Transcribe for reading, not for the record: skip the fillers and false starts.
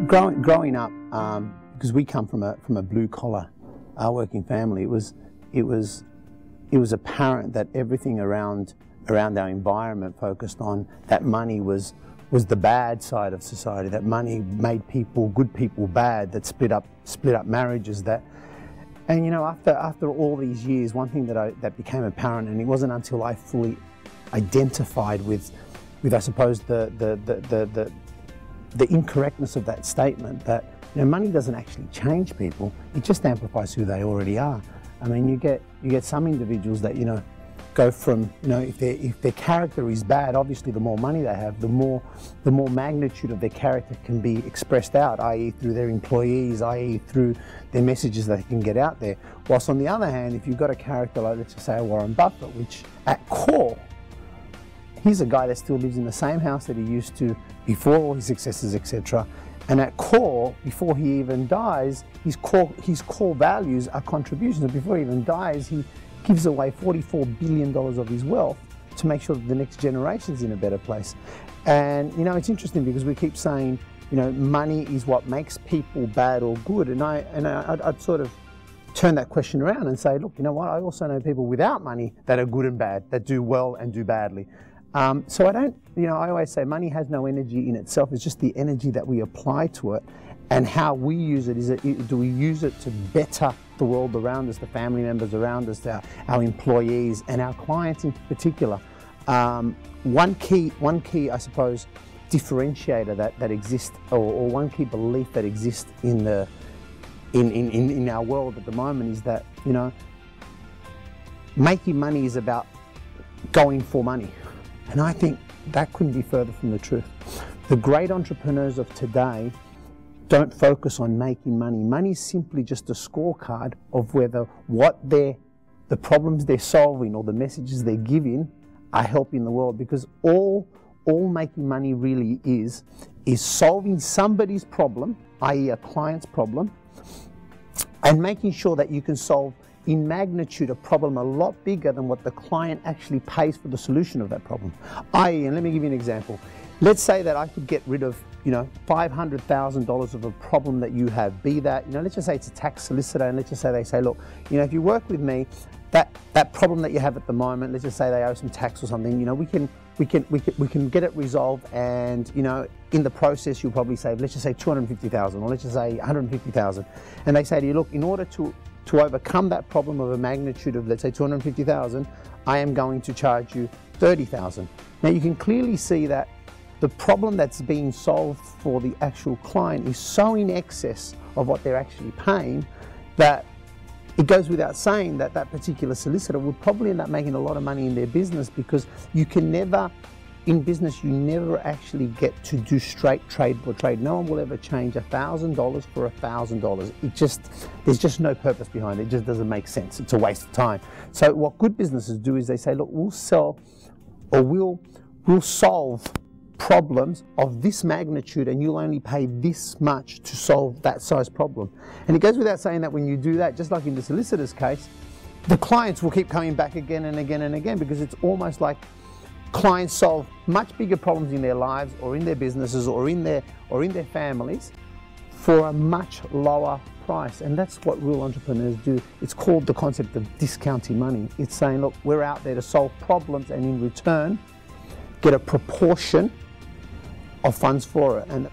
Growing up, because we come from a blue collar working family, it was apparent that everything around our environment focused on that money was the bad side of society. That money made good people bad. That split up marriages. And you know, after all these years, one thing that became apparent, and it wasn't until I fully identified with I suppose the incorrectness of that statement, that you know, money doesn't actually change people, it just amplifies who they already are. I mean, you get some individuals that, you know, go from, you know, if their character is bad, obviously the more money they have, the more magnitude of their character can be expressed out, i.e. through their employees, i.e. through their messages that they can get out there. Whilst on the other hand, if you've got a character like, let's just say, Warren Buffett, which at core, he's a guy that still lives in the same house that he used to before all his successes, etc. And at core, before he even dies, his core values are contributions. And before he even dies, he gives away $44 billion of his wealth to make sure that the next generation's in a better place. And you know, it's interesting because we keep saying, you know, money is what makes people bad or good. And I'd sort of turn that question around and say, look, you know what? I also know people without money that are good and bad, that do well and do badly. So I don't, you know, I always say money has no energy in itself. It's just the energy that we apply to it, and how we use it. Do we use it to better the world around us, the family members around us, our employees and our clients in particular? One key, I suppose, differentiator that exists, or one key belief that exists in our world at the moment is that, you know, making money is about going for money. And I think that couldn't be further from the truth. The great entrepreneurs of today don't focus on making money. Money is simply just a scorecard of whether the problems they're solving or the messages they're giving are helping the world. Because all making money really is solving somebody's problem, i.e. a client's problem, and making sure that you can solve in magnitude a problem a lot bigger than what the client actually pays for the solution of that problem. i.e., and let me give you an example. Let's say that I could get rid of, you know, $500,000 of a problem that you have. Be that, you know, let's just say it's a tax solicitor, and let's just say they say, look, you know, if you work with me, that problem that you have at the moment, let's just say they owe some tax or something, you know, we can get it resolved, and you know, in the process you'll probably save, let's just say $250,000, or let's just say $150,000. And they say to you, look, in order to overcome that problem of a magnitude of, let's say, $250,000, I am going to charge you $30,000. Now you can clearly see that the problem that's being solved for the actual client is so in excess of what they're actually paying that it goes without saying that that particular solicitor would probably end up making a lot of money in their business, because you can never, in business, you never actually get to do straight trade for trade. No one will ever change $1,000 for $1,000. There's just no purpose behind it. It just doesn't make sense. It's a waste of time. So what good businesses do is they say, look, we'll sell, or we'll solve problems of this magnitude, and you'll only pay this much to solve that size problem. And it goes without saying that when you do that, just like in the solicitor's case, the clients will keep coming back again and again and again, because it's almost like clients solve much bigger problems in their lives, or in their businesses, or in their families, for a much lower price. And that's what real entrepreneurs do. It's called the concept of discounting money. It's saying, look, we're out there to solve problems, and in return get a proportion of funds for it. And